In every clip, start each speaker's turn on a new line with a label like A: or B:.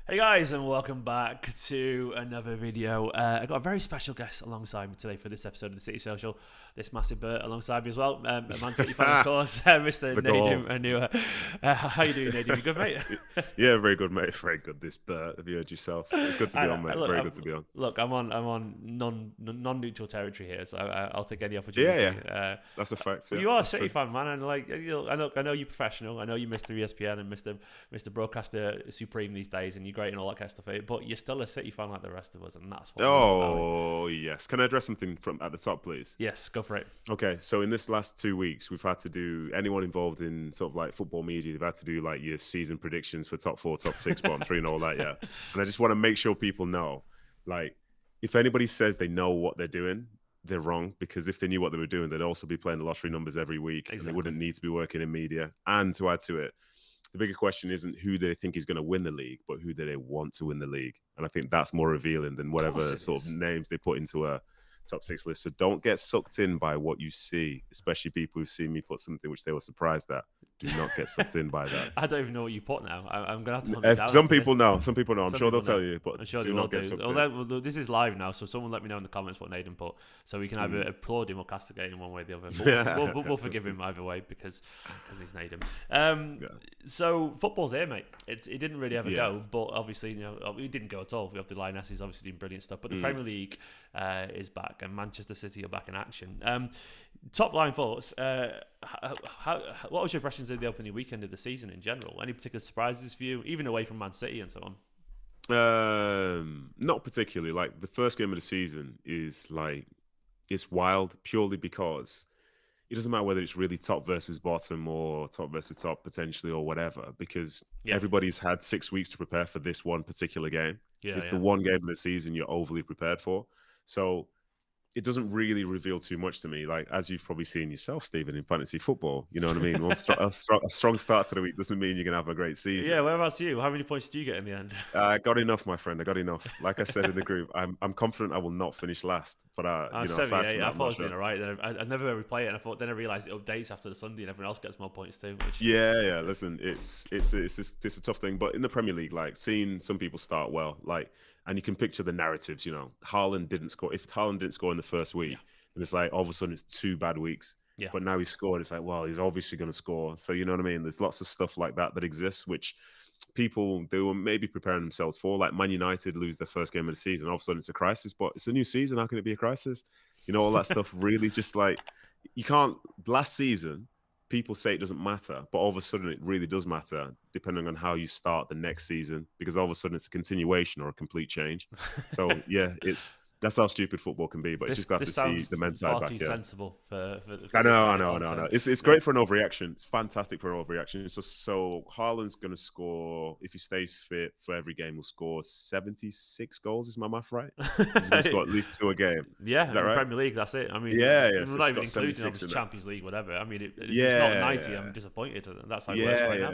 A: Hey guys, and welcome back to another video. I've got a very special guest alongside me today for this episode of the City Social. This massive Bert alongside me as well, a Man City fan, of course, Mr.
B: The goal.
A: Nedum Onuoha. How you doing, Nedum? You good, mate?
B: Yeah, very good, mate. Very good. This Bert, have you heard yourself? It's good to be on, mate.
A: Look,
B: Very good to be on.
A: Look, I'm on non-neutral territory here, so I'll take any
B: Yeah,
A: opportunity.
B: yeah. That's a fact.
A: Well,
B: Yeah,
A: you are a
B: that's
A: City
B: true.
A: fan, man, and I know you're professional. I know you're Mr. ESPN and Mr. Broadcaster Supreme these days, and you're great and all that kind of stuff. But you're still a City fan like the rest of us, and that's what we're all about.
B: Oh, yes. Can I address something from at the top, please?
A: Yes, go for it.
B: Okay, so in this last 2 weeks, we've had to do anyone involved in sort of like football media. They've had to do like your season predictions for top four, top six, bottom three, and all that. Yeah, and I just want to make sure people know, like, if anybody says they know what they're doing, they're wrong, because if they knew what they were doing, they'd also be playing the lottery numbers every week, and they wouldn't need to be working in media. And to add to it, the bigger question isn't who they think is going to win the league, but who do they want to win the league. And I think that's more revealing than whatever sort of names they put into a top six list. So don't get sucked in by what you see, especially people who've seen me put something which they were surprised at. Do not get sucked in by that.
A: I don't even know what you put now. I'm gonna have to hunt it down.
B: Some people know. Some people know. I'm
A: Some
B: sure they'll
A: people know.
B: tell you, but
A: I'm sure
B: do
A: they will
B: not get
A: do.
B: sucked
A: Well,
B: in.
A: well, this is live now, so someone let me know in the comments what Nathan put, so we can either applaud him or castigate him one way or the other. But we'll forgive him either way because he's Nathan. So football's here, mate. It didn't really ever go, but obviously it didn't go at all. We have the Lionesses obviously doing brilliant stuff, but the Premier League is back and Manchester City are back in action. Top line thoughts. What was your impressions of the opening weekend of the season in general? Any particular surprises for you, even away from Man City and so on?
B: Not particularly. Like the first game of the season is like it's wild purely because it doesn't matter whether it's really top versus bottom or top versus top potentially or whatever, because everybody's had 6 weeks to prepare for this one particular game. It's the one game of the season you're overly prepared for. So it doesn't really reveal too much to me. Like, as you've probably seen yourself, Stephen, in fantasy football, you know what I mean? A strong start to the week doesn't mean you're going to have a great season.
A: Yeah, whereabouts you? How many points did you get in the end?
B: I got enough, my friend. I got enough. Like I said in the group, I'm confident I will not finish last. But,
A: I'm 78. I thought I was doing all right. I never replay it, and then I realised it updates after the Sunday and everyone else gets more points too. Which...
B: Yeah. Listen, it's a tough thing. But in the Premier League, like, seeing some people start well, like, and you can picture the narratives, Haaland didn't score. If Haaland didn't score in the first week, and it's like all of a sudden it's 2 bad weeks. Yeah. But now he's scored. It's like, well, he's obviously going to score. So you know what I mean? There's lots of stuff like that exists, which people, they were maybe preparing themselves for. Like Man United lose their first game of the season. All of a sudden it's a crisis, but it's a new season. How can it be a crisis? All that stuff really just like, you can't, last season, people say it doesn't matter, but all of a sudden it really does matter depending on how you start the next season, because all of a sudden it's a continuation or a complete change. So yeah, that's how stupid football can be, but it's just glad to see the men's side back.
A: Too sensible for
B: I know. It's great for an overreaction. It's fantastic for an overreaction. So Haaland's going to score, if he stays fit for every game, will score 76 goals. Is my math right? He's going to score at least 2 a game.
A: Yeah,
B: is that right?
A: Premier League, that's it. I mean,
B: we're
A: not even including obviously Champions League, whatever. I mean, if it's not 90, I'm disappointed. That's how it works right now.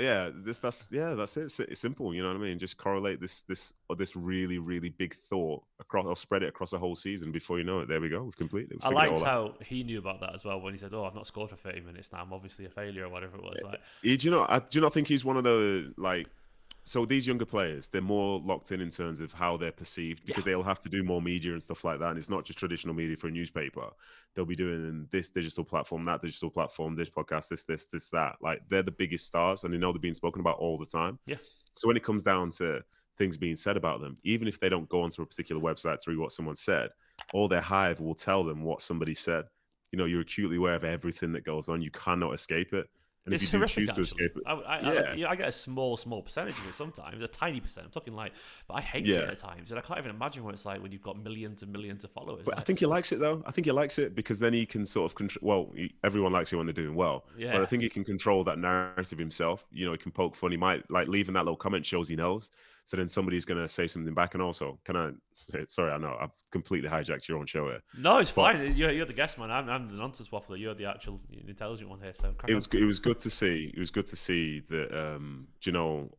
B: Yeah. That's it. It's simple. You know what I mean? Just correlate this really, really big thought across. I'll spread it across a whole season. Before you know it, there we go. We've completed it.
A: I liked how he knew about that as well when he said, "Oh, I've not scored for 30 minutes now. I'm obviously a failure," or whatever it was. Like,
B: do you not think he's one of the like? So these younger players, they're more locked in terms of how they're perceived, because they'll have to do more media and stuff like that. And it's not just traditional media for a newspaper. They'll be doing this digital platform, that digital platform, this podcast, this, that. Like, they're the biggest stars, and they know they're being spoken about all the time. Yeah. So when it comes down to things being said about them, even if they don't go onto a particular website to read what someone said, all their hive will tell them what somebody said. You're acutely aware of everything that goes on. You cannot escape it. And
A: it's
B: if you do
A: horrific,
B: choose to escape it,
A: I get a small percentage of it sometimes, a tiny percent. I'm talking like, but I hate it at times, and I can't even imagine what it's like when you've got millions and millions of followers.
B: But I think he likes it though. I think he likes it because then he can sort of control. Well, everyone likes it when they're doing well, but I think he can control that narrative himself. He can poke fun. He might like leaving that little comment shows he knows. So then somebody's going to say something back. And also, sorry, I know I've completely hijacked your own show here.
A: No, it's fine. You're the guest man. I'm the nonsense waffler. You're the actual intelligent one here. So
B: it was good to see. It was good to see that,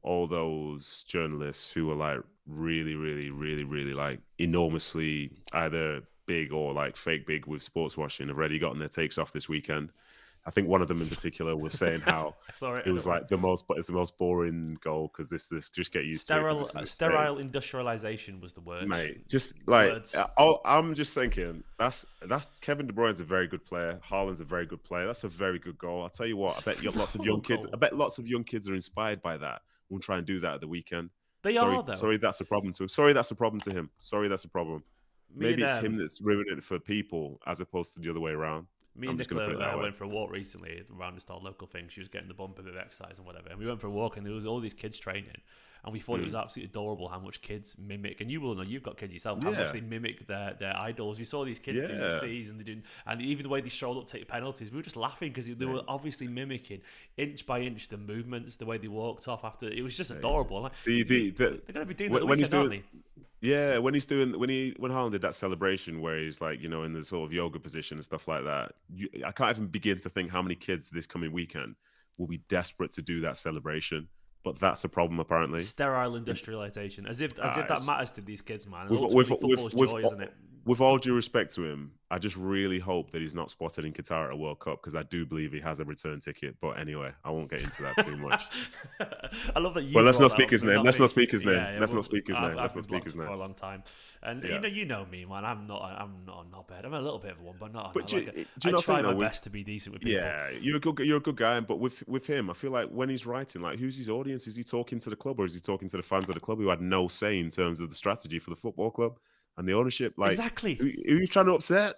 B: all those journalists who were like really, really, really, really like enormously either big or like fake big with sports washing have already gotten their takes off this weekend. I think one of them in particular was saying how
A: Sorry,
B: it was like it's the most boring goal because this just get used to it.
A: Sterile industrialization was the word.
B: Mate, just like I'm just thinking that's Kevin De Bruyne's a very good player. Haaland's a very good player. That's a very good goal. I'll tell you what, I bet lots of young kids. I bet lots of young kids are inspired by that. We'll try and do that at the weekend.
A: They are though.
B: Sorry, that's a problem to. Sorry, that's a problem to him. Sorry, that's a problem. Maybe it's him that's ruining it for people as opposed to the other way around.
A: Me and Nicola went for a walk recently around just our local thing. She was getting the bump of exercise and whatever. And we went for a walk and there was all these kids training. And we thought it was absolutely adorable how much kids mimic. And you will know, you've got kids yourself, how much they mimic their idols. We saw these kids doing the C's and even the way they strolled up, take penalties. We were just laughing because they were obviously mimicking inch by inch the movements, the way they walked off after. It was just adorable. Like, they're going to be doing that weekend, aren't they?
B: Yeah, when Haaland did that celebration where he's like, you know, in the sort of yoga position and stuff like that, I can't even begin to think how many kids this coming weekend will be desperate to do that celebration. But that's a problem, apparently.
A: Sterile industrialization, as if that matters to these kids, man. Football's joy, isn't it?
B: With all due respect to him, I just really hope that he's not spotted in Qatar at a World Cup because I do believe he has a return ticket. But anyway, I won't get into that too much.
A: I love that you.
B: Well, let's not speak his name. Let's not speak his name. Let's not speak his name.
A: Let's not speak his name for a long time. And you know me, man. I'm not a knobhead. I'm a little bit of one, but not. But I try my best to be decent with people.
B: Yeah, you're a good guy. But with him, I feel like when he's writing, like, who's his audience? Is he talking to the club or is he talking to the fans of the club who had no say in terms of the strategy for the football club and the ownership? Like,
A: exactly.
B: Who are you trying to upset?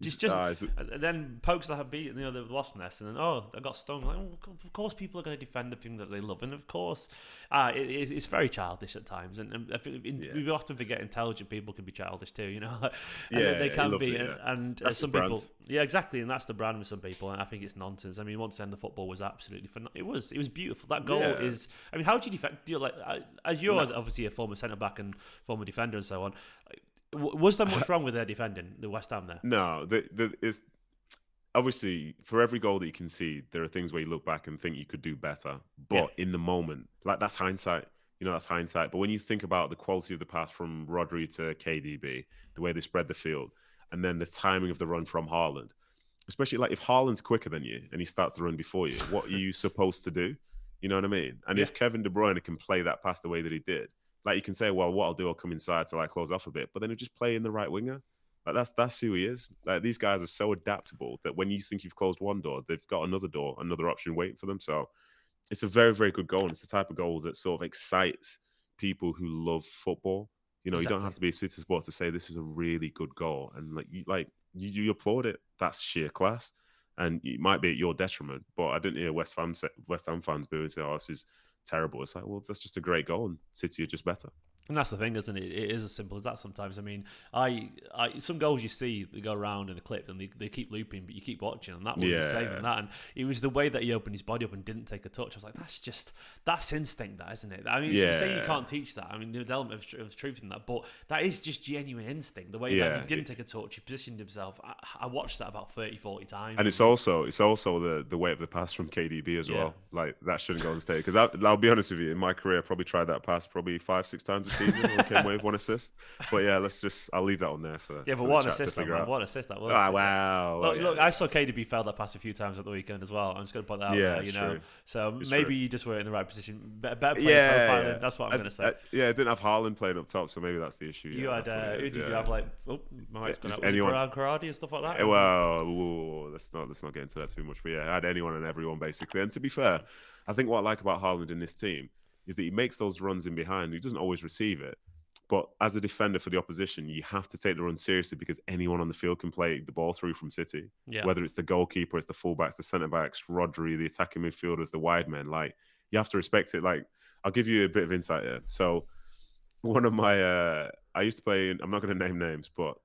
A: Then pokes that have beaten the wasp nest, and then I got stung. Like, of course, people are going to defend the thing that they love, and of course, it's very childish at times. And I think we often forget intelligent people can be childish too. You know, they can be. And some people, exactly, and that's the brand with some people. And I think it's nonsense. I mean, once again, the football was absolutely phenomenal. It was beautiful. That goal is. I mean, how do you defend? As obviously a former centre back and former defender and so on. Was there much wrong with their defending, the West Ham there?
B: No, it's obviously for every goal that you concede, there are things where you look back and think you could do better. But in the moment, like that's hindsight. You know, that's hindsight. But when you think about the quality of the pass from Rodri to KDB, the way they spread the field, and then the timing of the run from Haaland, especially like if Haaland's quicker than you and he starts the run before you, what are you supposed to do? You know what I mean? And if Kevin De Bruyne can play that pass the way that he did, like you can say, well, what I'll come inside to like close off a bit, but then he'll just play in the right winger. Like that's who he is. Like these guys are so adaptable that when you think you've closed one door, they've got another door, another option waiting for them. So it's a very, very good goal. And it's the type of goal that sort of excites people who love football. You know, you don't have to be a City supporter to say this is a really good goal. And you applaud it. That's sheer class. And it might be at your detriment. But I didn't hear West Ham fans boo and say, oh, this is terrible. It's like, well, that's just a great goal and City are just better.
A: And that's the thing, isn't it? It is as simple as that sometimes. I mean, some goals you see, they go around in the clip and they keep looping, but you keep watching, and that was the same in that. And it was the way that he opened his body up and didn't take a touch. I was like, that's instinct, that, isn't it? I mean, you say you can't teach that. I mean, there's an element of truth in that, but that is just genuine instinct. The way that he didn't take a touch, he positioned himself. I watched that about 30, 40 times.
B: And it's also the weight of the pass from KDB as well. Like, that shouldn't go on stage. Because I'll be honest with you, in my career, I probably tried that pass probably 5-6 times a season. Or came away with one assist. But yeah, I'll leave that on there for.
A: Yeah, but what an assist that was.
B: Oh, wow.
A: Look, I saw KDB fail that pass a few times at the weekend as well. I'm just going to put that out there, you know. So maybe you just were in the right position. Better play profiling. That's what I'm going to say.
B: I didn't have Haaland playing up top, so maybe that's the issue.
A: You had who did you have? Like, my mate's gone out. Was it Karadi and stuff like that?
B: Well, let's not get into that too much. But yeah, I had anyone and everyone basically. And to be fair, I think what I like about Haaland in this team is that he makes those runs in behind. He doesn't always receive it. But as a defender for the opposition, you have to take the run seriously because anyone on the field can play the ball through from City. Yeah. Whether it's the goalkeeper, it's the fullbacks, the centre-backs, Rodri, the attacking midfielders, the wide men. Like, you have to respect it. Like, I'll give you a bit of insight here. So one of my, I used to play, I'm not going to name names, but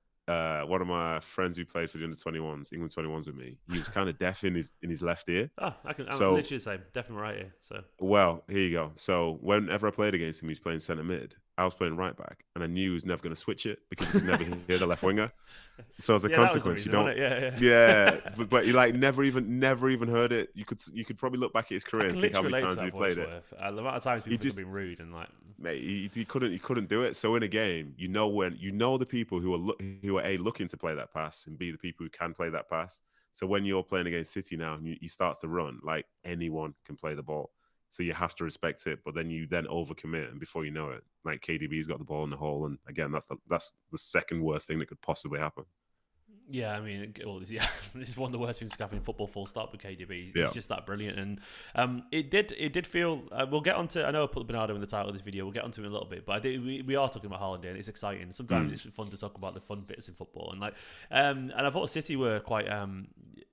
B: one of my friends who played for the under-21s, England 21s with me, he was kind of deaf in his left ear.
A: Oh, I'm literally the same. Deaf in my right ear. So.
B: Well, here you go. So whenever I played against him, he was playing centre mid. I was playing right back, and I knew he was never going to switch it because he could never hear the left winger. So as a consequence, you don't. But you like never even heard it. You could probably look back at his career and think how many times he played it.
A: The amount of times people have been rude and like.
B: Mate, he couldn't do it. So in a game, you know the people who are looking to play that pass and B, the people who can play that pass. So when you're playing against City now, and he starts to run, like anyone can play the ball. So you have to respect it, but then you then overcommit, and before you know it, like KDB's got the ball in the hole, and again, that's the second worst thing that could possibly happen.
A: Yeah, I mean, it's one of the worst things to happen in football. Full stop with KDB. He's
B: Yeah.
A: just that brilliant, and it did feel. We'll get onto. I know I put Bernardo in the title of this video. We'll get onto it in a little bit, but we are talking about Haaland, and it's exciting. Sometimes it's fun to talk about the fun bits in football, and I thought City were quite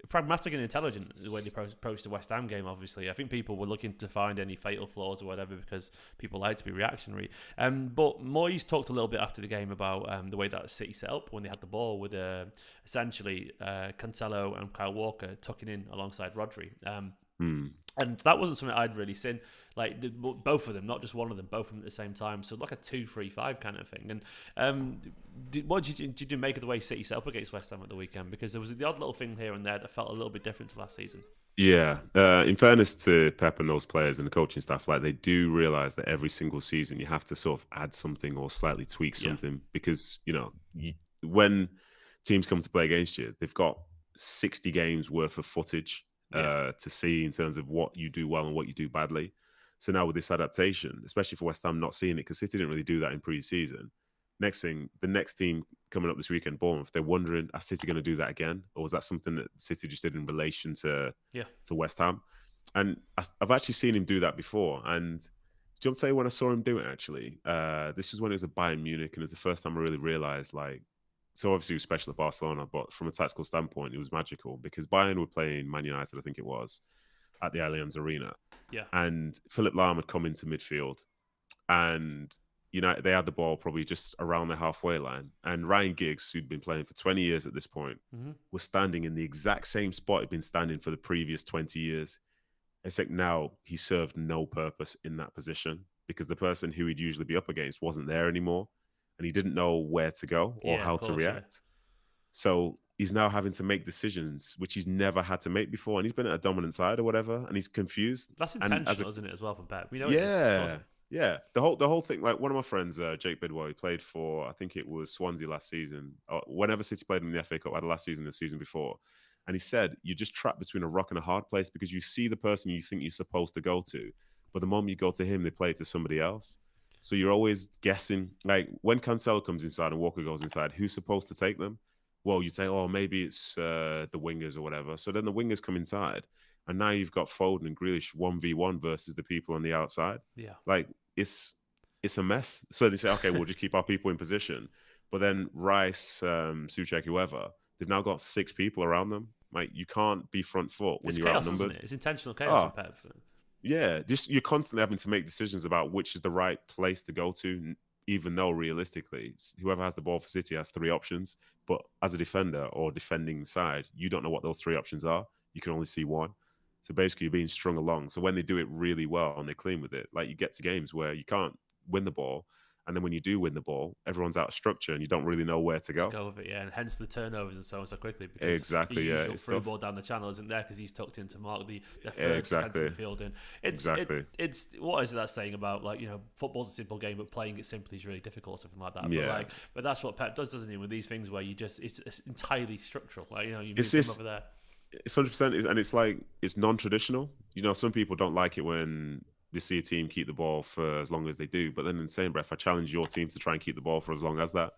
A: pragmatic and intelligent the way they approached the West Ham game. Obviously, I think people were looking to find any fatal flaws or whatever because people like to be reactionary. But Moyes talked a little bit after the game about the way that City set up when they had the ball with essentially Cancelo and Kyle Walker tucking in alongside Rodri. And that wasn't something I'd really seen. Like both of them, not just one of them, both of them at the same time. So like a 2-3-5 kind of thing. And what did you make of the way City set up against West Ham at the weekend? Because there was the odd little thing here and there that felt a little bit different to last season.
B: Yeah. In fairness to Pep and those players and the coaching staff, like they do realize that every single season you have to sort of add something or slightly tweak something because, when teams come to play against you, they've got 60 games worth of footage to see in terms of what you do well and what you do badly. So now with this adaptation, especially for West Ham not seeing it, because City didn't really do that in pre-season. Next thing, the next team coming up this weekend, Bournemouth, they're wondering, are City going to do that again? Or was that something that City just did in relation to West Ham? And I've actually seen him do that before. And do you want to tell you when I saw him do it, actually? This was when it was at Bayern Munich, and it was the first time I really realised, so obviously it was special at Barcelona, but from a tactical standpoint, it was magical because Bayern were playing Man United, I think it was, at the Allianz Arena.
A: Yeah.
B: And Philipp Lahm had come into midfield and they had the ball probably just around the halfway line. And Ryan Giggs, who'd been playing for 20 years at this point, was standing in the exact same spot he'd been standing for the previous 20 years. It's like now he served no purpose in that position because the person who he'd usually be up against wasn't there anymore. And he didn't know where to go or how to react. So he's now having to make decisions, which he's never had to make before. And he's been at a dominant side or whatever, and he's confused.
A: That's intentional, isn't it, as well, from Pep? We know
B: Yeah. The whole thing, like one of my friends, Jake Bidwell, he played for, I think it was Swansea last season. Whenever City played in the FA Cup, either last season or the season before. And he said, you're just trapped between a rock and a hard place because you see the person you think you're supposed to go to. But the moment you go to him, they play it to somebody else. So you're always guessing, like when Cancelo comes inside and Walker goes inside, who's supposed to take them? Well, you say, oh, maybe it's the wingers or whatever. So then the wingers come inside, and now you've got Foden and Grealish 1v1 versus the people on the outside.
A: Yeah,
B: like it's a mess. So they say, okay, we'll just keep our people in position. But then Rice, Souček, whoever, they've now got 6 people around them. Like you can't be front foot when you're outnumbered.
A: Isn't it? It's intentional chaos for Pep.
B: Yeah, just you're constantly having to make decisions about which is the right place to go to, even though realistically, whoever has the ball for City has 3 options. But as a defender or defending side, you don't know what those 3 options are. You can only see one. So basically, you're being strung along. So when they do it really well and they're clean with it, like you get to games where you can't win the ball. And then when you do win the ball, everyone's out of structure and you don't really know where to go.
A: Go with it, yeah. And hence the turnovers and so on so quickly. Because
B: exactly,
A: the usual through ball down the channel isn't there because he's tucked in to mark the third defensive midfield in. It's what is that saying about football's a simple game, but playing it simply is really difficult or something like that.
B: Yeah.
A: But that's what Pep does, doesn't he? With these things where it's entirely structural. You move them over there.
B: It's 100%, and it's like it's non-traditional. Some people don't like it when they see a team keep the ball for as long as they do, but then in the same breath, I challenge your team to try and keep the ball for as long as that.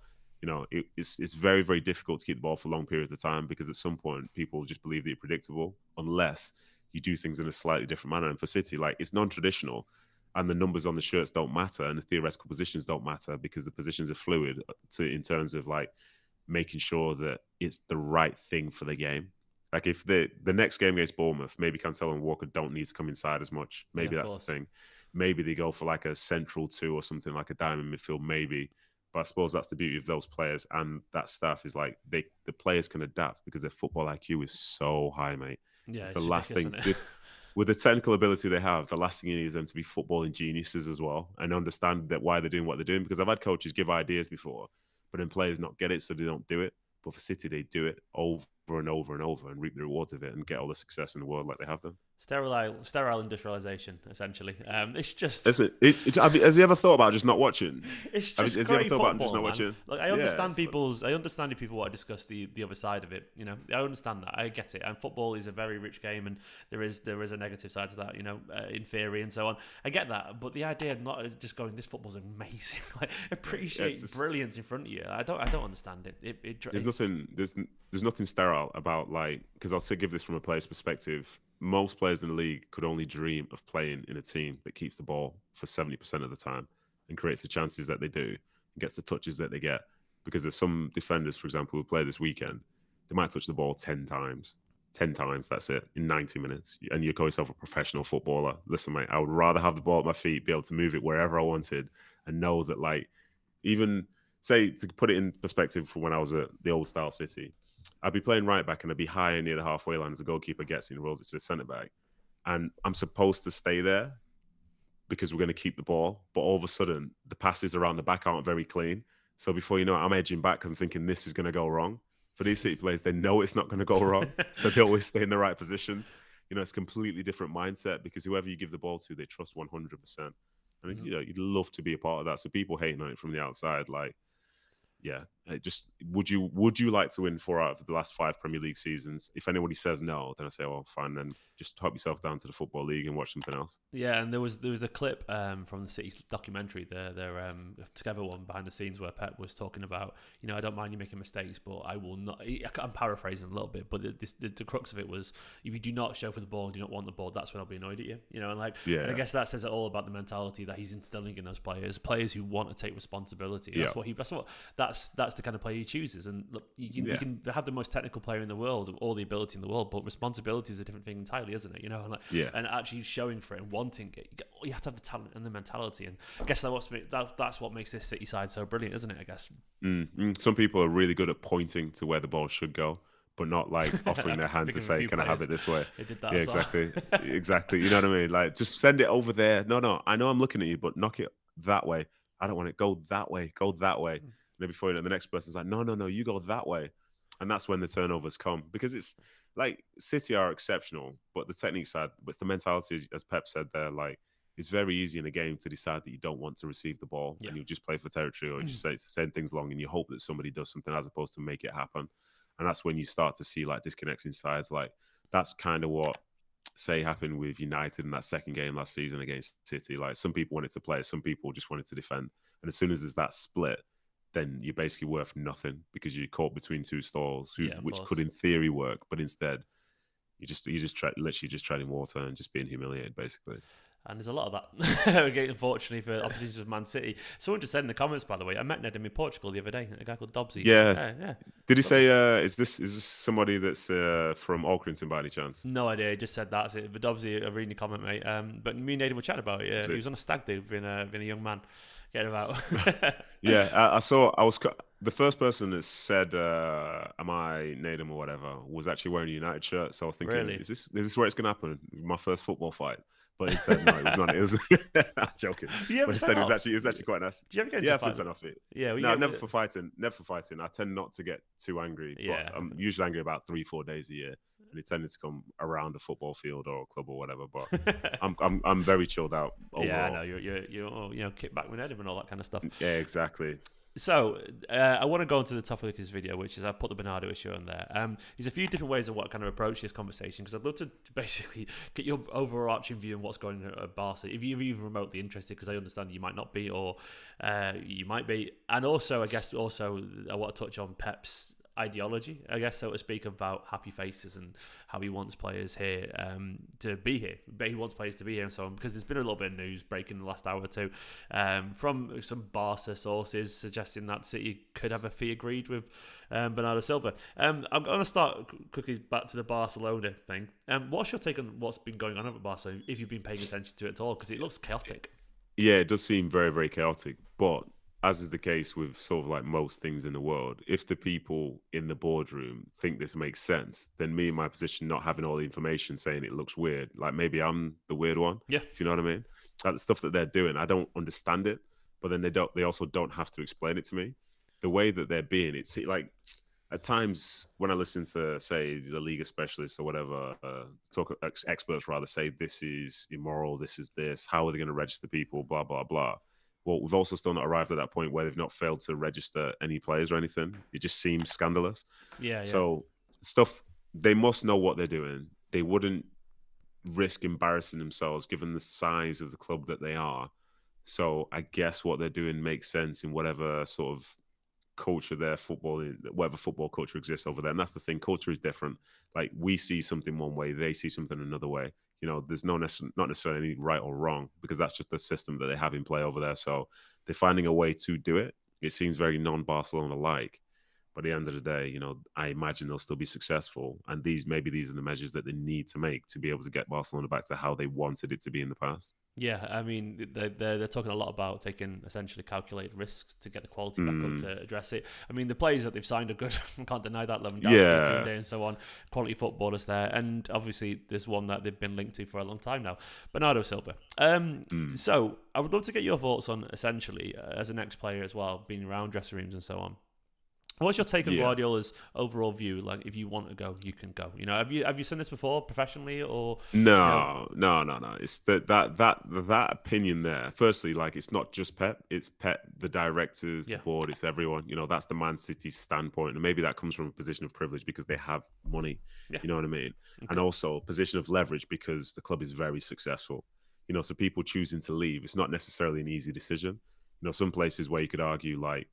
B: It's very, very difficult to keep the ball for long periods of time because at some point people just believe that you're predictable unless you do things in a slightly different manner. And for City, it's non-traditional, and the numbers on the shirts don't matter, and the theoretical positions don't matter because the positions are fluid in terms of making sure that it's the right thing for the game. Like if the next game against Bournemouth, maybe Cancelo and Walker don't need to come inside as much. Maybe that's the thing. Maybe they go for a central 2 or something like a diamond midfield, maybe. But I suppose that's the beauty of those players and that staff is the players can adapt because their football IQ is so high, mate.
A: Yeah,
B: it's the last thing. With the technical ability they have, the last thing you need is them to be footballing geniuses as well and understand that why they're doing what they're doing. Because I've had coaches give ideas before, but then players not get it, so they don't do it. But for City, they do it over and over and over and reap the rewards of it and get all the success in the world like they have done.
A: Sterile industrialization, essentially. It's just,
B: has he ever thought about just not watching?
A: it's just
B: Has he ever
A: great
B: thought
A: football,
B: about just not
A: man.
B: watching?
A: Like, I understand if people want to discuss the other side of it. You know, I understand that. I get it. And football is a very rich game, and there is a negative side to that. You know, in theory and so on. I get that, but the idea of not just going, this football's amazing. Like, appreciate brilliance in front of you. I don't understand it.
B: There's nothing sterile about, like, because I'll say, give this from a player's perspective. Most players in the league could only dream of playing in a team that keeps the ball for 70% of the time and creates the chances that they do and gets the touches that they get. Because there's some defenders, for example, who play this weekend, they might touch the ball 10 times. 10 times, that's it, in 90 minutes. And you call yourself a professional footballer. Listen, mate, I would rather have the ball at my feet, be able to move it wherever I wanted, and know that, like, even, say, to put it in perspective for when I was at the old style City, I'd be playing right back and I'd be high near the halfway line as the goalkeeper gets in and rolls it to the centre back. And I'm supposed to stay there because we're going to keep the ball. But all of a sudden, the passes around the back aren't very clean. So before you know it, I'm edging back because I'm thinking this is going to go wrong. For these City players, they know it's not going to go wrong. So they always stay in the right positions. You know, it's a completely different mindset because whoever you give the ball to, they trust 100%. And, you know, you'd love to be a part of that. So people hating on it from the outside, like, yeah, just would you like to win 4 out of the last 5 Premier League seasons? If anybody says no, then I say, well, fine, then just help yourself down to the Football League and watch something else.
A: Yeah, and there was a clip from the City's documentary, their Together one, behind the scenes, where Pep was talking about, you know, I don't mind you making mistakes, but I will not. I'm paraphrasing a little bit, but the crux of it was, if you do not show for the ball, do not want the ball, that's when I'll be annoyed at you. You know, and like,
B: yeah.
A: And I guess that says it all about the mentality that he's instilling in those players who want to take responsibility. That's the kind of player he chooses. And look, you can have the most technical player in the world, all the ability in the world, but responsibility is a different thing entirely, isn't it? You know, and, like, and actually showing for it and wanting it, you have to have the talent and the mentality. And I guess that's what makes this City side so brilliant, isn't it? I guess.
B: Some people are really good at pointing to where the ball should go, but not like offering their hand to say, "Can I have it this way?"
A: They did that.
B: Yeah, exactly, exactly. You know what I mean? Like, just send it over there. No, I know I'm looking at you, but knock it that way. I don't want it. Go that way. Go that way. And then before you know, the next person's like, no, you go that way. And that's when the turnovers come. Because it's like, City are exceptional, but the technique side, but it's the mentality, as Pep said there, like, it's very easy in a game to decide that you don't want to receive the ball and you just play for territory, or just send things long and you hope that somebody does something as opposed to make it happen. And that's when you start to see, like, disconnects in sides. Like, that's kind of what, say, happened with United in that second game last season against City. Like, some people wanted to play, some people just wanted to defend. And as soon as there's that split, then you're basically worth nothing because you're caught between two stalls, which could in theory work, but instead you just literally just treading water and just being humiliated, basically.
A: And there's a lot of that, unfortunately, for oppositions of Man City. Someone just said in the comments, by the way, I met Nedum in Portugal the other day, a guy called Dobbsy.
B: Yeah. Did he say, is this somebody that's from Alcrington by any chance?
A: No idea. He just said that. But Dobbsy, I'm reading the comment, mate. But me and Nedum were chatting about it. He was on a stag do being a young man. Getting about.
B: I was the first person that said, am I Nedum or whatever, was actually wearing a United shirt. So I was thinking,
A: really?
B: is this where it's going to happen? My first football fight. But instead, no, it was not. It was I'm joking. But instead, it was actually quite nice.
A: Do you ever get into
B: I've been sent off it.
A: Yeah,
B: never for fighting. Never for fighting. I tend not to get too angry.
A: Yeah,
B: but I'm usually angry about 3-4 days a year, and it tended to come around a football field or a club or whatever. But I'm very chilled out overall.
A: Yeah, I know you're kick back with Nedum and all that kind of stuff.
B: Yeah, exactly.
A: So I want to go on to the topic of this video, which is I put the Bernardo issue on there. There's a few different ways of what kind of approach this conversation, because I'd love to basically get your overarching view on what's going on at Barca. If you're even remotely interested, because I understand you might not be, or you might be. And also, I guess, I want to touch on Pep's ideology, I guess, so to speak, about happy faces and how he wants players here to be here. But he wants players to be here and so on, because there's been a little bit of news breaking in the last hour or two from some Barca sources suggesting that City could have a fee agreed with Bernardo Silva. I'm going to start quickly back to the Barcelona thing. What's your take on what's been going on at Barca, if you've been paying attention to it at all? Because it looks chaotic.
B: Yeah, it does seem very, very chaotic, but as is the case with sort of like most things in the world, if the people in the boardroom think this makes sense, then me in my position, not having all the information, saying it looks weird, like maybe I'm the weird one.
A: Yeah,
B: if you know what I mean. Like, the stuff that they're doing, I don't understand it, but then they also don't have to explain it to me. The way that they're being, it's like, at times when I listen to, say, the Liga specialists or whatever, experts rather, say this is immoral, this is this, how are they going to register people, blah, blah, blah. Well, we've also still not arrived at that point where they've not failed to register any players or anything. It just seems scandalous.
A: Yeah, yeah.
B: So stuff, they must know what they're doing. They wouldn't risk embarrassing themselves given the size of the club that they are. So I guess what they're doing makes sense in whatever sort of culture their football in, whatever football culture exists over there. And that's the thing, culture is different. Like we see something one way, they see something another way. You know, there's not necessarily any right or wrong, because that's just the system that they have in play over there. So they're finding a way to do it. It seems very non-Barcelona like, but at the end of the day, you know, I imagine they'll still be successful. And these are the measures that they need to make to be able to get Barcelona back to how they wanted it to be in the past.
A: Yeah, I mean, they're talking a lot about taking essentially calculated risks to get the quality back up to address it. I mean, the players that they've signed are good. I can't deny that. Lewandowski, and so on. Quality footballers there. And obviously, there's one that they've been linked to for a long time now, Bernardo Silva. So I would love to get your thoughts on, essentially, as an ex-player as well, being around dressing rooms and so on. What's your take on Guardiola's overall view? Like, if you want to go, you can go. You know, have you seen this before professionally or?
B: No. It's that opinion there. Firstly, like, it's not just Pep. It's Pep, the directors, the board. It's everyone. You know, that's the Man City standpoint, and maybe that comes from a position of privilege because they have money. Yeah. You know what I mean? Okay. And also a position of leverage because the club is very successful. You know, so people choosing to leave, it's not necessarily an easy decision. You know, some places where you could argue like,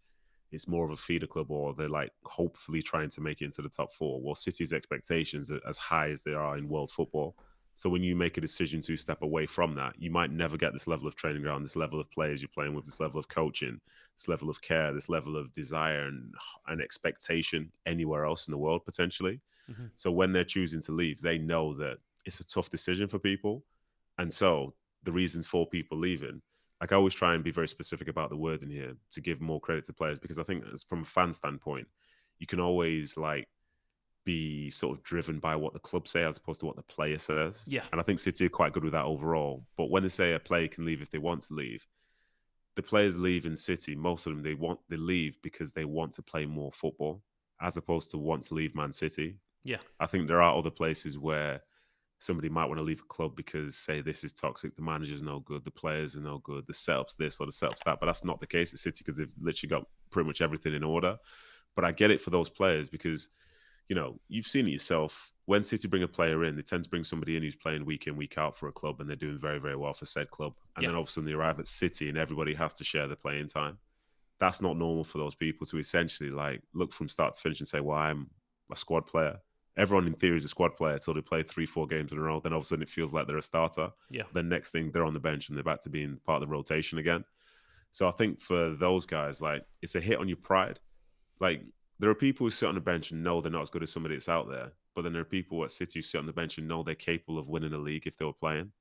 B: it's more of a feeder club, or they're like hopefully trying to make it into the top four. Well, City's expectations are as high as they are in world football. So when you make a decision to step away from that, you might never get this level of training ground, this level of players you're playing with, this level of coaching, this level of care, this level of desire and expectation anywhere else in the world, potentially. Mm-hmm. So when they're choosing to leave, they know that it's a tough decision for people. And so the reasons for people leaving, like I always try and be very specific about the wording here to give more credit to players, because I think from a fan standpoint, you can always like be sort of driven by what the club say as opposed to what the player says.
A: Yeah.
B: And I think City are quite good with that overall. But when they say a player can leave if they want to leave, the players leave in City, most of them, they leave because they want to play more football as opposed to want to leave Man City.
A: Yeah.
B: I think there are other places where somebody might want to leave a club because, say, this is toxic, the manager's no good, the players are no good, the setup's this or the setup's that. But that's not the case at City because they've literally got pretty much everything in order. But I get it for those players because, you know, you've seen it yourself. When City bring a player in, they tend to bring somebody in who's playing week in, week out for a club, and they're doing very, very well for said club. And then all of a sudden they arrive at City and everybody has to share the playing time. That's not normal for those people to essentially like look from start to finish and say, well, I'm a squad player. Everyone in theory is a squad player until they play 3-4 games in a row. Then all of a sudden it feels like they're a starter.
A: Yeah.
B: Then next thing they're on the bench and they're back to being part of the rotation again. So I think for those guys, like, it's a hit on your pride. Like, there are people who sit on the bench and know they're not as good as somebody that's out there. But then there are people at City who sit on the bench and know they're capable of winning a league if they were playing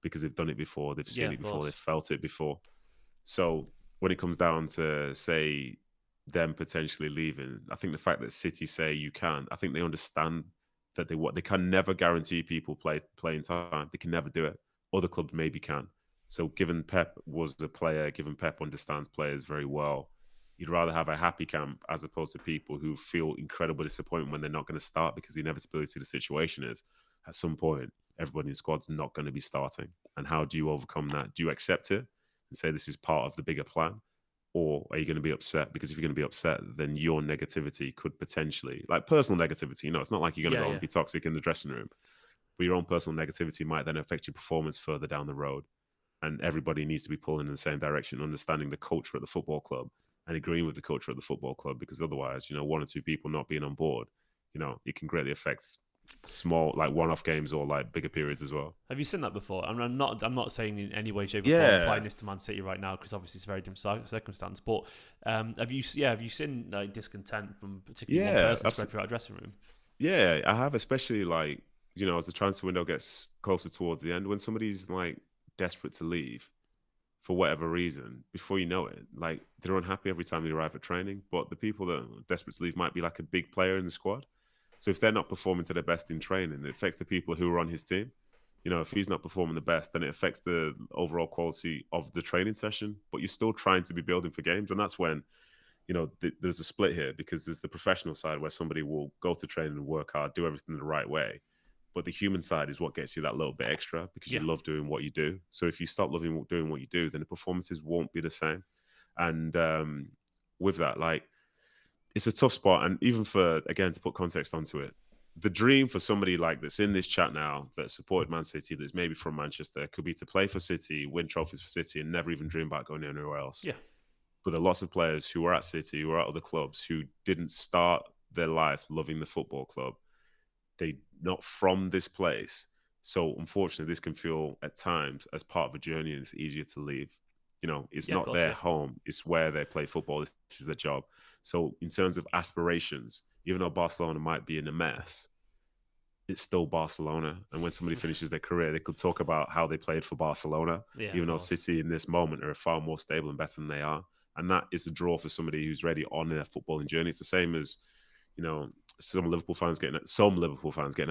B: because they've done it before, they've seen it before, they've felt it before. So when it comes down to, say, them potentially leaving, I think the fact that City say you can, I think they understand that they can never guarantee people playing time. They can never do it. Other clubs maybe can. So given Pep was the player, given Pep understands players very well, you'd rather have a happy camp as opposed to people who feel incredible disappointment when they're not going to start, because the inevitability of the situation is at some point, everybody in the squad's not going to be starting. And how do you overcome that? Do you accept it and say this is part of the bigger plan? Or are you going to be upset? Because if you're going to be upset, then your negativity could potentially, like personal negativity, you know, it's not like you're going to go and be toxic in the dressing room, but your own personal negativity might then affect your performance further down the road. And everybody needs to be pulling in the same direction, understanding the culture at the football club and agreeing with the culture of the football club, because otherwise, you know, one or two people not being on board, you know, it can greatly affect small, like one-off games or like bigger periods as well.
A: Have you seen that before? I'm not saying in any way, shape, or form applying this to Man City right now, because obviously it's a very different circumstance. But have you seen like discontent from particularly one person spread throughout a dressing room?
B: Yeah, I have, especially like, you know, as the transfer window gets closer towards the end, when somebody's like desperate to leave for whatever reason, before you know it, like they're unhappy every time they arrive at training. But the people that are desperate to leave might be like a big player in the squad. So if they're not performing to their best in training, it affects the people who are on his team. You know, if he's not performing the best, then it affects the overall quality of the training session. But you're still trying to be building for games. And that's when, there's a split here, because there's the professional side where somebody will go to training and work hard, do everything the right way. But the human side is what gets you that little bit extra, because you love doing what you do. So if you stop loving doing what you do, then the performances won't be the same. And with that, like, it's a tough spot. And even again, to put context onto it, the dream for somebody like that's in this chat now that supported Man City, that's maybe from Manchester, could be to play for City, win trophies for City, and never even dream about going anywhere else.
A: Yeah.
B: But there are lots of players who are at City, who are at other clubs, who didn't start their life loving the football club. They not from this place. So unfortunately, this can feel at times as part of a journey, and it's easier to leave. It's not their home. It's where they play football. This is their job. So in terms of aspirations, even though Barcelona might be in a mess, it's still Barcelona. And when somebody finishes their career, they could talk about how they played for Barcelona, even though City in this moment are far more stable and better than they are. And that is a draw for somebody who's ready on their footballing journey. It's the same as, some Liverpool fans getting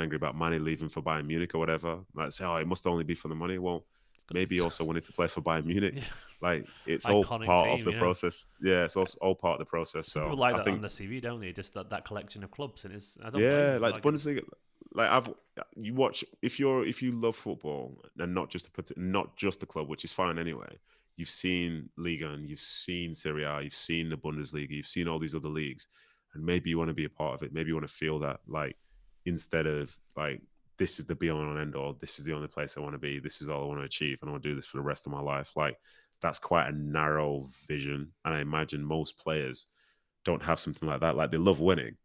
B: angry about Mane leaving for Bayern Munich or whatever. Like, say, it must only be for the money. Well, maybe he also wanted to play for Bayern Munich. Yeah. Like, it's all part of the process. Yeah, it's also all part of the process. So
A: people like that on the CV, don't they? Just that collection of clubs, and I don't
B: like the Bundesliga. Like, you watch, if you love football, and not just the club, which is fine anyway. You've seen Liga, and you've seen Serie A, you've seen the Bundesliga, you've seen all these other leagues, and maybe you want to be a part of it. Maybe you want to feel that, like, instead of like, this is the be all and end all, this is the only place I want to be, this is all I want to achieve, and I want to do this for the rest of my life. Like, that's quite a narrow vision, and I imagine most players don't have something like that. Like, they love winning,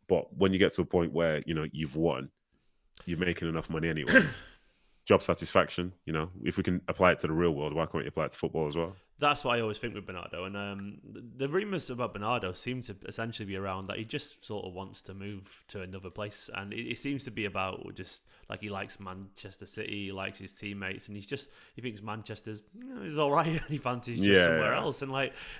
B: but when you get to a point where you've won, you're making enough money anyway. Job satisfaction, if we can apply it to the real world, why can't you apply it to football as well?
A: That's what I always think with Bernardo. And the rumours about Bernardo seem to essentially be around that he just sort of wants to move to another place. And it seems to be about just, like, he likes Manchester City, he likes his teammates, and he thinks Manchester's is all right, and he fancies just somewhere else. And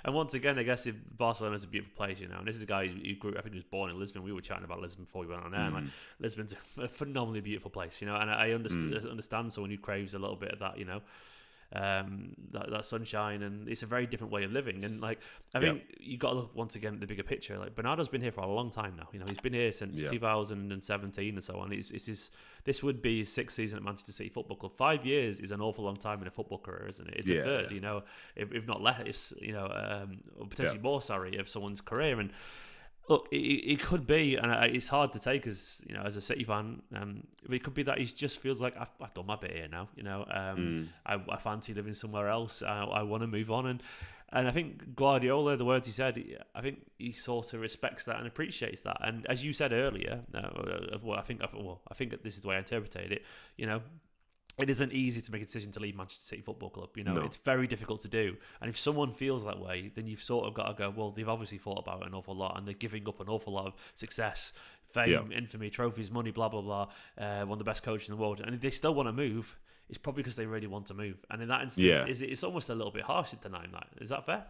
A: once again, I guess if Barcelona's a beautiful place, and this is a guy who grew, I think he was born in Lisbon. We were chatting about Lisbon before we went on air. And Lisbon's a phenomenally beautiful place, and I understand someone who craves a little bit of that, that sunshine, and it's a very different way of living. And I think you got to look once again at the bigger picture. Like, Bernardo's been here for a long time now. He's been here since 2017 and so on. This would be his 6th season at Manchester City Football Club. 5 years is an awful long time in a football career, isn't it? It's a third, if not less, or potentially more. Sorry, of someone's career. And look, it could be, and it's hard to take as a City fan. It could be that he just feels like I've done my bit here now. I fancy living somewhere else. I want to move on, and I think Guardiola, the words he said, I think he sort of respects that and appreciates that. And as you said earlier, I think that this is the way I interpreted it. It isn't easy to make a decision to leave Manchester City Football Club. No. It's very difficult to do. And if someone feels that way, then you've sort of got to go, well, they've obviously thought about it an awful lot, and they're giving up an awful lot of success, fame, infamy, trophies, money, blah, blah, blah, one of the best coaches in the world. And if they still want to move, it's probably because they really want to move. And in that instance, it's almost a little bit harsh to deny that. Is that fair?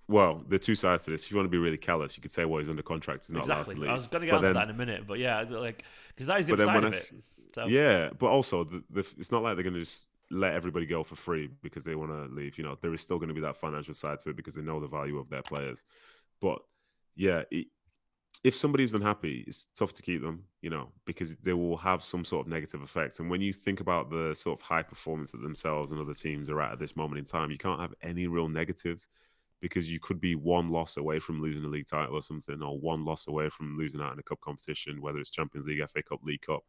B: Well, there are two sides to this. If you want to be really callous, you could say, well, he's under contract, he's not allowed to leave.
A: I was going to get onto that in a minute, but yeah, because that is the other side of it. So.
B: Yeah, but also it's not like they're going to just let everybody go for free because they want to leave. There is still going to be that financial side to it because they know the value of their players. But yeah, if somebody's unhappy, it's tough to keep them, because they will have some sort of negative effect. And when you think about the sort of high performance that themselves and other teams are at this moment in time, you can't have any real negatives, because you could be one loss away from losing a league title or something, or one loss away from losing out in a cup competition, whether it's Champions League, FA Cup, League Cup.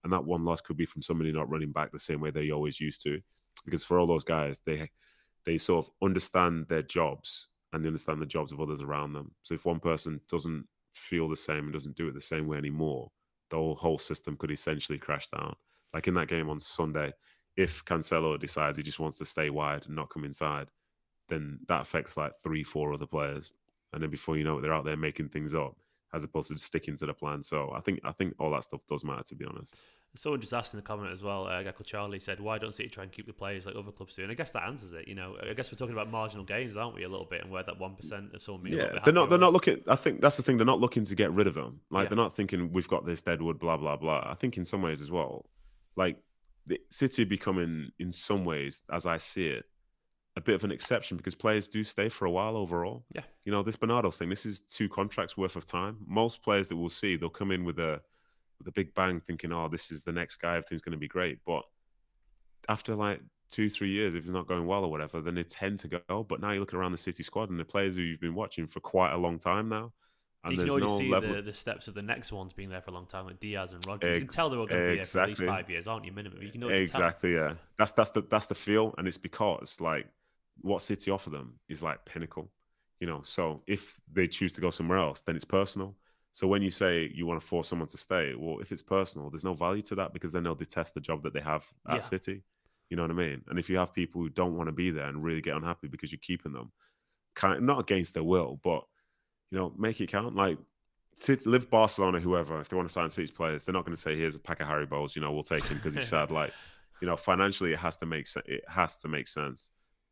B: And that one loss could be from somebody not running back the same way they always used to. Because for all those guys, they sort of understand their jobs and they understand the jobs of others around them. So if one person doesn't feel the same and doesn't do it the same way anymore, the whole system could essentially crash down. Like in that game on Sunday, if Cancelo decides he just wants to stay wide and not come inside, then that affects like 3-4 other players. And then before you know it, they're out there making things up, as opposed to just sticking to the plan. So I think all that stuff does matter, to be honest.
A: Someone just asked in the comment as well, a guy called Charlie said, why don't City try and keep the players like other clubs do? And I guess that answers it. I guess we're talking about marginal gains, aren't we, a little bit, and where that 1% of someone being a little bit
B: they're not looking. I think that's the thing. They're not looking to get rid of them. They're not thinking we've got this deadwood, blah blah blah. I think in some ways as well, like the City becoming, in some ways, as I see it, a bit of an exception because players do stay for a while overall.
A: Yeah.
B: You know, this Bernardo thing, this is 2 contracts worth of time. Most players that we'll see, they'll come in with a big bang thinking, oh, this is the next guy, everything's going to be great. But after like 2-3 years, if it's not going well or whatever, then they tend to go. But now you look around the City squad and the players who you've been watching for quite a long time now. And
A: you can
B: there's
A: already
B: no
A: see
B: level
A: the steps of the next ones being there for a long time, like Diaz and Rodri. You can tell they're all going to be there for at least 5 years, aren't you, minimum? You can
B: exactly,
A: tell.
B: Yeah. That's the feel, and it's because like what City offer them is like pinnacle, you know. So if they choose to go somewhere else, then it's personal. So when you say you want to force someone to stay, well, if it's personal, there's no value to that because then they'll detest the job that they have at City. You know what I mean? And if you have people who don't want to be there and really get unhappy because you're keeping them, not against their will, but you know, make it count. Like live Barcelona, whoever, if they want to sign City's players, they're not going to say, "Here's a pack of Haribos, you know, we'll take him because he's sad." Like, you know, financially, it has to make sense. It has to make sense.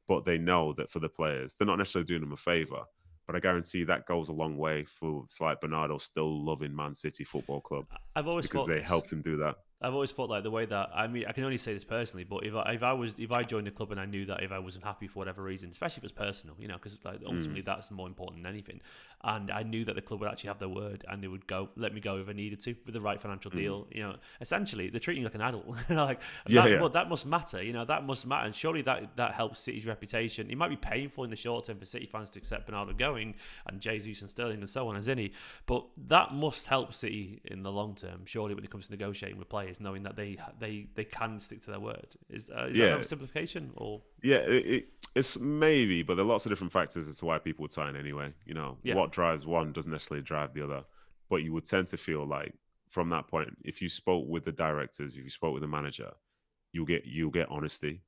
B: But they know that for the players, they're not necessarily doing them a favor. But I guarantee that goes a long way for it's like Bernardo still loving Man City Football Club.
A: I've always
B: because they helped him do that.
A: I've always thought like the way that I mean I can only say this personally, but if I joined the club and I knew that if I wasn't happy for whatever reason, especially if it's personal, you know, because like ultimately that's more important than anything, and I knew that the club would actually have their word and they would let me go if I needed to with the right financial deal, you know, essentially they're treating you like an adult, like well, that must matter, you know, that must matter, and surely that helps City's reputation. It might be painful in the short term for City fans to accept Bernardo going and Jesus and Sterling and so on as any, but that must help City in the long term, surely, when it comes to negotiating with players, knowing that they can stick to their word. Is that an oversimplification? Or
B: it's maybe, but there are lots of different factors as to why people would sign anyway. You know, what drives one doesn't necessarily drive the other, but you would tend to feel like from that point, if you spoke with the directors, if you spoke with the manager, you'll get honesty,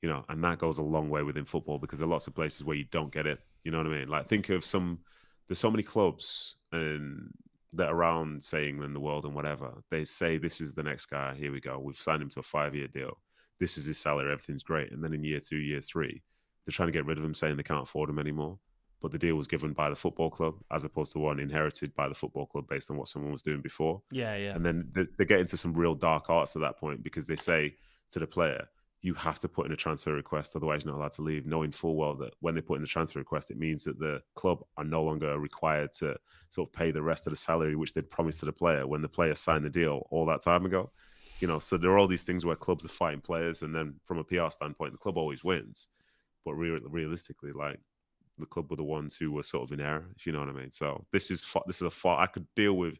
B: you know, and that goes a long way within football because there are lots of places where you don't get it. You know what I mean? Like think of there's so many clubs and that around, say England, the world, and whatever, they say this is the next guy. Here we go. We've signed him to a 5-year deal. This is his salary. Everything's great. And then in year 2, year 3, they're trying to get rid of him, saying they can't afford him anymore. But the deal was given by the football club as opposed to one inherited by the football club based on what someone was doing before.
A: Yeah.
B: And then they get into some real dark arts at that point because they say to the player, you have to put in a transfer request, otherwise you're not allowed to leave, knowing full well that when they put in the transfer request, it means that the club are no longer required to sort of pay the rest of the salary which they'd promised to the player when the player signed the deal all that time ago. You know, so there are all these things where clubs are fighting players, and then from a PR standpoint, the club always wins. But realistically, like the club were the ones who were sort of in error, if you know what I mean. So this is a fault. I could deal with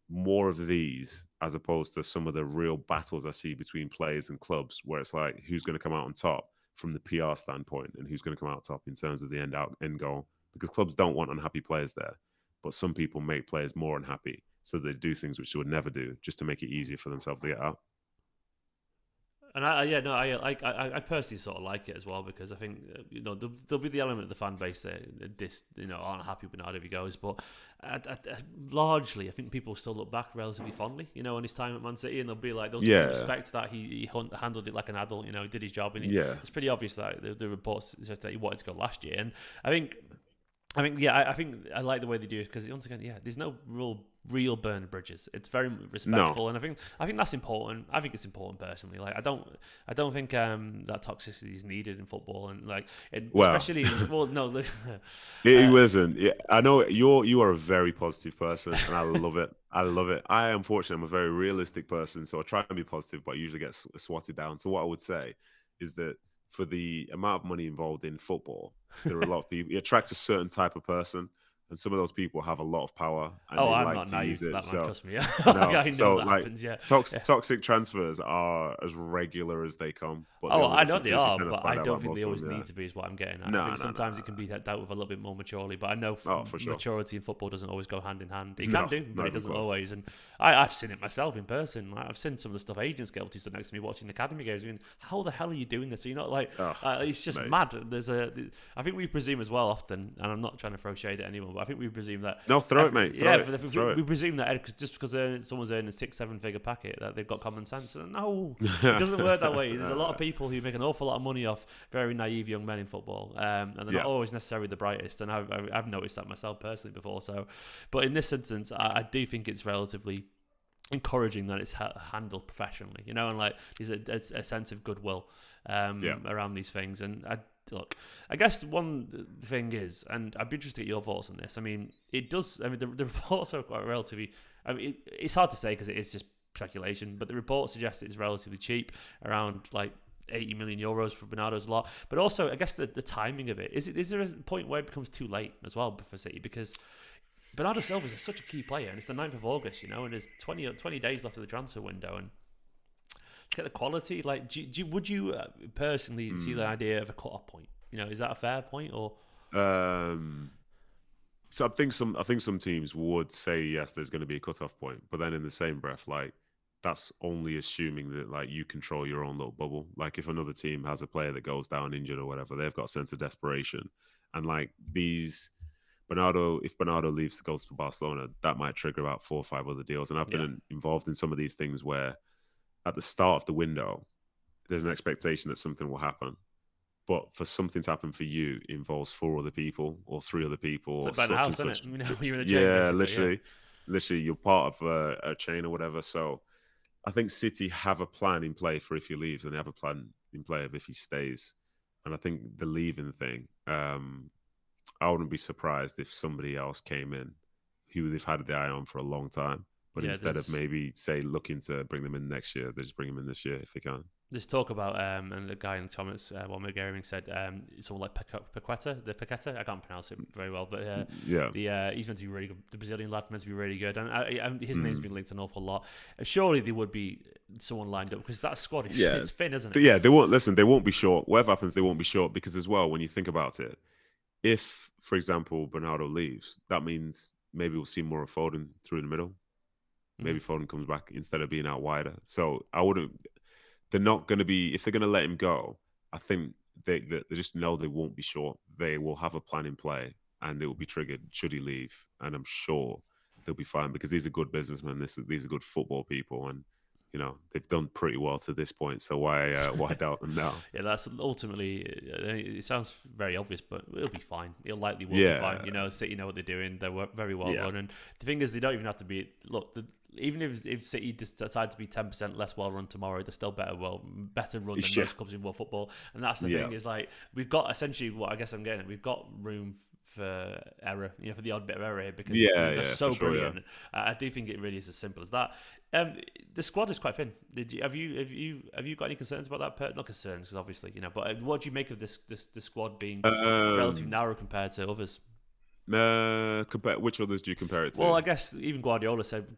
B: more of these as opposed to some of the real battles I see between players and clubs where it's like who's going to come out on top from the PR standpoint and who's going to come out top in terms of the end goal, because clubs don't want unhappy players there, but some people make players more unhappy, so they do things which they would never do just to make it easier for themselves to get out.
A: And I personally sort of like it as well because I think you know there'll be the element of the fan base that aren't happy with Bernardo if he goes, but largely I think people still look back relatively fondly, you know, on his time at Man City, and they'll be like they'll respect that he handled it like an adult, you know, he did his job, and it's pretty obvious that the reports suggest that he wanted to go last year, and I think I like the way they do it because once again, there's no real burned bridges. It's very respectful, and I think that's important. I think it's important personally. Like I don't think that toxicity is needed in football, and like especially
B: it wasn't. Yeah, I know you are a very positive person, and I love it. I love it. Unfortunately, I'm a very realistic person, so I try and be positive, but I usually get swatted down. So what I would say is that for the amount of money involved in football, there are a lot of people. It attracts a certain type of person, and some of those people have a lot of power. And
A: I'm
B: like
A: not naive to that, man. Trust me.
B: I know that
A: happens. Yeah.
B: Toxic transfers are as regular as they come.
A: But I know they are, but I don't think they always need to be. Is what I'm getting at. I think sometimes it can be dealt with a little bit more maturely. But I know maturity in football doesn't always go hand in hand. It can do, but it doesn't always. And I've seen it myself in person. I've seen some of the stuff agents get up to stood next to me watching academy games. I mean, how the hell are you doing this? Are you not like? It's just mad. I think we presume as well often, and I'm not trying to throw shade at anyone, but I think we presume that.
B: No, throw it, mate.
A: We presume that just because someone's earning a 6-7 figure packet that they've got common sense. And no, it doesn't work that way. There's a lot of people who make an awful lot of money off very naive young men in football, and they're not always necessarily the brightest. And I've noticed that myself personally before. So, but in this instance, I do think it's relatively encouraging that it's handled professionally, you know, and like there's a sense of goodwill around these things, and look, I guess one thing is, and I'd be interested to get your thoughts on this. I mean, it does. I mean, the reports are quite relatively. I mean, it's hard to say because it is just speculation, but the report suggests it's relatively cheap, around like 80 million euros for Bernardo's a lot. But also, I guess the timing of it is there a point where it becomes too late as well for City, because Bernardo Silva is such a key player, and it's the 9th of August, and there's 20 days left of the transfer window, and to get the quality, like, would you personally see the idea of a cut-off point? Is that a fair point, or?
B: So I think some teams would say yes, there's going to be a cut-off point, but then in the same breath, like, that's only assuming that like you control your own little bubble. Like, if another team has a player that goes down injured or whatever, they've got a sense of desperation, and like if Bernardo leaves to go to Barcelona, that might trigger about 4 or 5 other deals. And I've been involved in some of these things where at the start of the window, there's an expectation that something will happen. But for something to happen for you, it involves 4 other people or 3 other people.
A: It's like
B: or such and such.
A: You're in a chain,
B: literally, you're part of a chain or whatever. So I think City have a plan in play for if he leaves, and they have a plan in play of if he stays. And I think the leaving thing, I wouldn't be surprised if somebody else came in who they've had their eye on for a long time. But instead of maybe, say, looking to bring them in next year, they just bring them in this year if they can.
A: There's talk about, and the guy in the comments, Juan Gaming said, someone like Paqueta, I can't pronounce it very well, but he's meant to be really good. The Brazilian lad meant to be really good, and his name's been linked an awful lot. Surely there would be someone lined up, because that squad is it's thin, isn't it?
B: Yeah, they won't be short. Whatever happens, they won't be short, because as well, when you think about it, if, for example, Bernardo leaves, that means maybe we'll see more of Foden through the middle. Maybe Foden comes back instead of being out wider. So they're not going to be, if they're going to let him go, I think they just know they won't be short. They will have a plan in play, and it will be triggered should he leave. And I'm sure they'll be fine, because these are good businessmen. These are good football people, and they've done pretty well to this point. So why doubt them now?
A: Yeah, that's ultimately. It sounds very obvious, but it'll be fine. It'll likely will be fine. City know what they're doing. They're very well run, and the thing is, they don't even have to be. Look, even if City decide to be 10% less well run tomorrow, they're still better run than most clubs in world football. And that's the thing, is like, we've got essentially what I guess I'm getting at. We've got room for error, for the odd bit of error here, because they're so brilliant. I do think it really is as simple as that. The squad is quite thin. Have you got any concerns about that? Not concerns, because obviously But what do you make of this squad being relatively narrow compared to others?
B: Which others do you compare it to?
A: Well, I guess even Guardiola said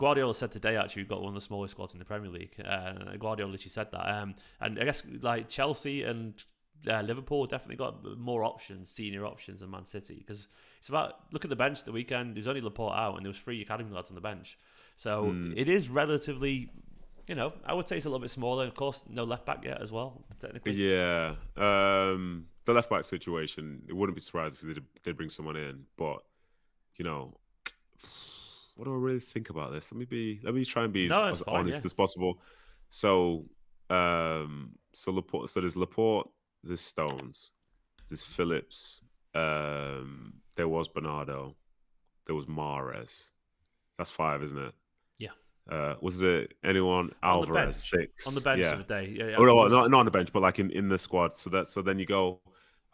A: today, actually, we've got one of the smallest squads in the Premier League. Guardiola literally said that. And I guess like Chelsea and Liverpool definitely got more options, senior options, than Man City, because it's about, look at the bench the weekend. There's only Laporte out, and there was 3 academy lads on the bench. So it is relatively, I would say it's a little bit smaller. Of course, no left back yet as well, technically.
B: Yeah. The left back situation, it wouldn't be surprised if they did bring someone in, but what do I really think about this? Let me try and be as honest as possible. So Laporte, so there's Laporte, there's Stones, there's Phillips, there was Bernardo, there was Mahrez. That's 5, isn't it? Yeah. Was there anyone? Alvarez, 6
A: on the bench of the day. Yeah.
B: No, not on the bench, but like in the squad. So then you go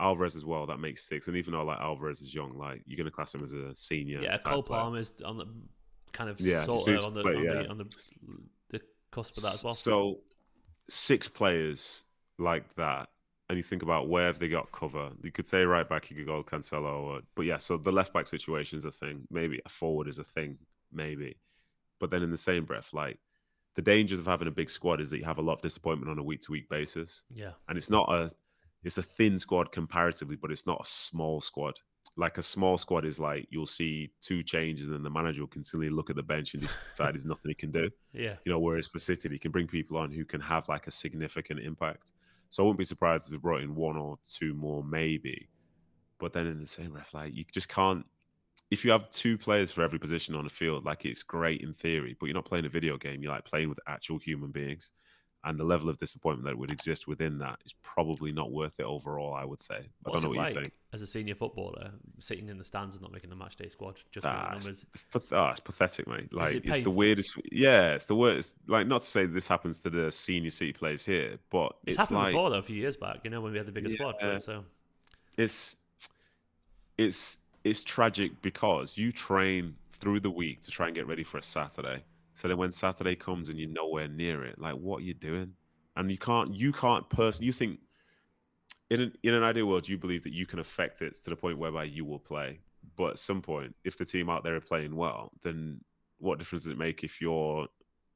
B: Alvarez as well. That makes 6. And even though like Alvarez is young, like you're gonna class him as a senior.
A: Yeah, Cole Palmer's on the kind of on the cusp of that as well.
B: So 6 players like that, and you think about where have they got cover. You could say right back, you could go Cancelo, but yeah. So the left back situation is a thing. Maybe a forward is a thing. Maybe. But then in the same breath, like, the dangers of having a big squad is that you have a lot of disappointment on a week-to-week basis.
A: Yeah.
B: And it's a thin squad comparatively, but it's not a small squad. Like, a small squad is like, you'll see 2 changes and the manager will continually look at the bench and decide there's nothing he can do.
A: Yeah.
B: Whereas for City, he can bring people on who can have like a significant impact. So I wouldn't be surprised if they brought in 1 or 2 more, maybe. But then in the same breath, like, you just can't. If you have 2 players for every position on the field, like, it's great in theory, but you're not playing a video game. You're like playing with actual human beings, and the level of disappointment that would exist within that is probably not worth it overall, I would say. I don't know what you think.
A: As a senior footballer, sitting in the stands and not making the match day squad, just with the numbers.
B: It's pathetic, mate. Like, it's the weirdest. Yeah, it's the worst. Like, not to say this happens to the senior City players here, but
A: it's happened before, though, a few years back. When we had the bigger squad. So
B: it's it's tragic because you train through the week to try and get ready for a Saturday. So then when Saturday comes and you're nowhere near it, like what are you doing? And you can't you think in an ideal world you believe that you can affect it to the point whereby you will play. But at some point, if the team out there are playing well, then what difference does it make if you're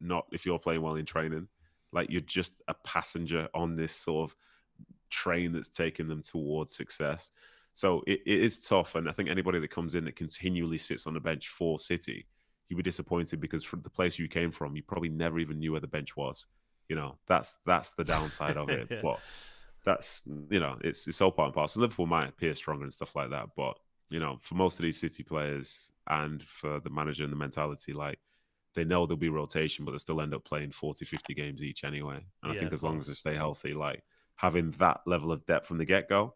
B: not if you're playing well in training? Like you're just a passenger on this sort of train that's taking them towards success. So it is tough. And I think anybody that comes in that continually sits on the bench for City, you'd be disappointed because from the place you came from, you probably never even knew where the bench was. That's the downside of it.
A: Yeah.
B: But that's it's all part and parcel. Liverpool might appear stronger and stuff like that, but for most of these City players and for the manager and the mentality, like they know there'll be rotation, but they still end up playing 40, 50 games each anyway. And I
A: Yeah,
B: think
A: of
B: as long as they
A: course.
B: stay healthy, like having that level of depth from the get go,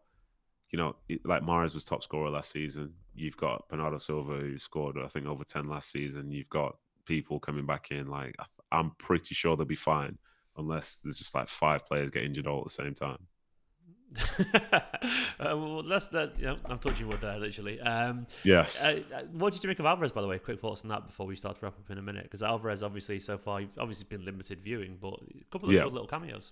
B: like Mahrez was top scorer last season. You've got Bernardo Silva who scored, I think, over 10 last season. You've got people coming back in. Like I'm pretty sure they'll be fine unless there's just like 5 players get injured all at the same time.
A: Well, that's that. I'm touching wood there, literally.
B: Yes.
A: What did you make of Alvarez, by the way? Quick thoughts on that before we start to wrap up in a minute. Because Alvarez, obviously, so far, you've obviously been limited viewing, but a couple of
B: Yeah.
A: good little cameos.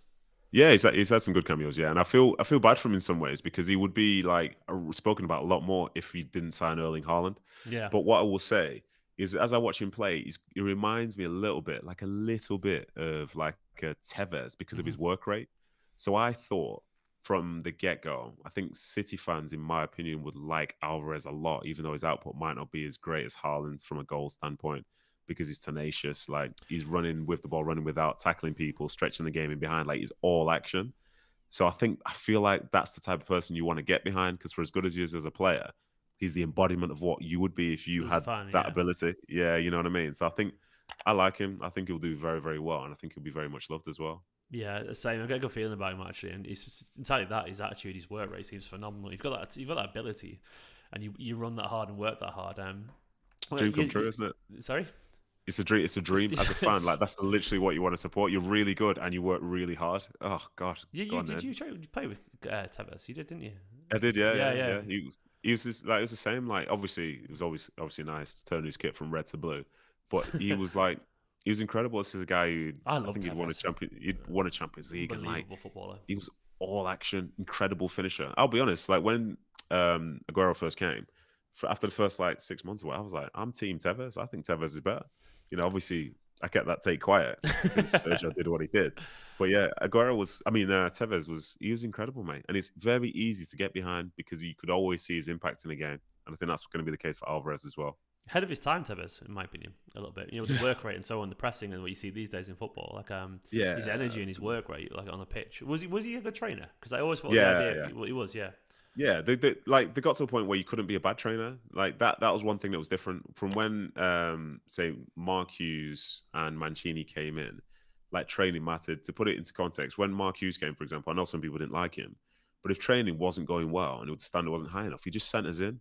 B: Yeah, he's had some good cameos, yeah, and I feel bad for him in some ways because he would be like spoken about a lot more if he didn't sign Erling Haaland.
A: Yeah.
B: But what I will say is, as I watch him play, he reminds me a little bit of like a Tevez because of his work rate. So I thought from the get go, I think City fans, in my opinion, would like Alvarez a lot, even though his output might not be as great as Haaland from a goal standpoint because he's tenacious. Like he's running with the ball, running without, tackling people, stretching the game in behind. Like he's all action. So I feel like that's the type of person you want to get behind because for as good as he is as a player, he's the embodiment of what you would be if you
A: He's
B: had
A: fun,
B: that
A: yeah.
B: ability. Yeah, you know what I mean? So I think I like him. I think he'll do very, very well. And I think he'll be very much loved as well.
A: Yeah, the same. I get a good feeling about him actually, and it's entirely that his attitude, his work rate seems phenomenal. You've got that ability, and you run that hard and work that hard.
B: Dream come true, isn't it?
A: Sorry.
B: It's a dream. It's a dream as a fan. Like that's literally what you want to support. You're really good and you work really hard. Oh God, go on,
A: Did
B: Ned.
A: you play with Tevez? You did, didn't you?
B: I did, yeah,
A: Yeah,
B: yeah,
A: yeah.
B: yeah. He was just, like it was the same. Like obviously, it was always obviously nice to turn his kit from red to blue, but he was incredible. This is a guy who
A: I
B: I
A: love
B: think
A: Tevez.
B: he'd won a Champions League and like
A: Unbelievable footballer.
B: he was all action, incredible finisher. I'll be honest, like when Aguero first came, after the first like 6 months away, I was like, I'm team Tevez. I think Tevez is better. Obviously I kept that take quiet because Sergio did what he did. But yeah, Tevez he was incredible, mate. And it's very easy to get behind because you could always see his impact in a game. And I think that's going to be the case for Alvarez as well.
A: Ahead of his time, Tevez, in my opinion, a little bit. The work rate and so on, the pressing and what you see these days in football, like
B: Yeah.
A: his energy and his work rate, like on the pitch. Was he a good trainer? Because I always thought
B: Yeah,
A: the idea he was, yeah.
B: Yeah, they got to a point where you couldn't be a bad trainer. Like that was one thing that was different from when say Mark Hughes and Mancini came in. Like training mattered. To put it into context, when Mark Hughes came, for example, I know some people didn't like him, but if training wasn't going well and the standard wasn't high enough, he just sent us in.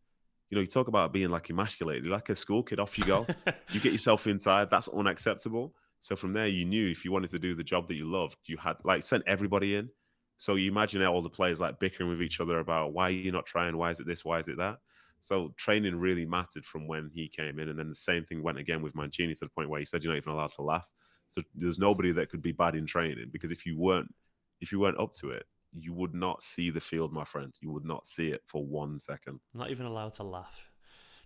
B: You talk about being like emasculated, like a school kid, off you go. You get yourself inside, that's unacceptable. So from there, you knew if you wanted to do the job that you loved, you had like sent everybody in. So you imagine all the players like bickering with each other about why are you not trying? Why is it this? Why is it that? So training really mattered from when he came in. And then the same thing went again with Mancini to the point where he said you're not even allowed to laugh. So there's nobody that could be bad in training because if you weren't up to it, you would not see the field, my friend. You would not see it for 1 second.
A: Not even allowed to laugh.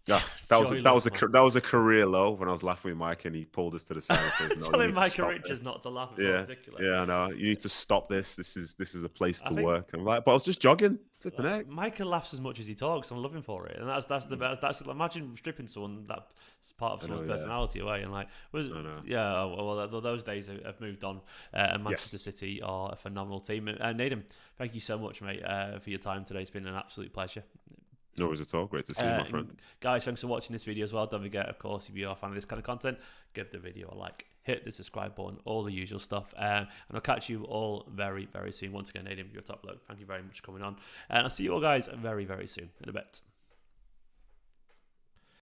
B: Yeah, that was a career low when I was laughing with Mike and he pulled us to the side and says, "No,
A: Telling Micah Richards not to laugh is ridiculous.
B: Yeah, I know. You need to stop this. This is a place to work." I'm like, but I was just jogging. Flipping heck.
A: Micah laughs as much as he talks. I'm loving for it, and that's the best. That's imagine stripping someone that's part of someone's personality away, and like those days have moved on. And Manchester City are a phenomenal team. And Nedum, thank you so much, mate, for your time today. It's been an absolute pleasure.
B: No worries at all. Great to see you, my friend.
A: Guys, thanks for watching this video as well. Don't forget, of course, if you are a fan of this kind of content, give the video a like, hit the subscribe button, all the usual stuff. And I'll catch you all very, very soon. Once again, Nedum, you're a top bloke. Thank you very much for coming on. And I'll see you all guys very, very soon. In a bit.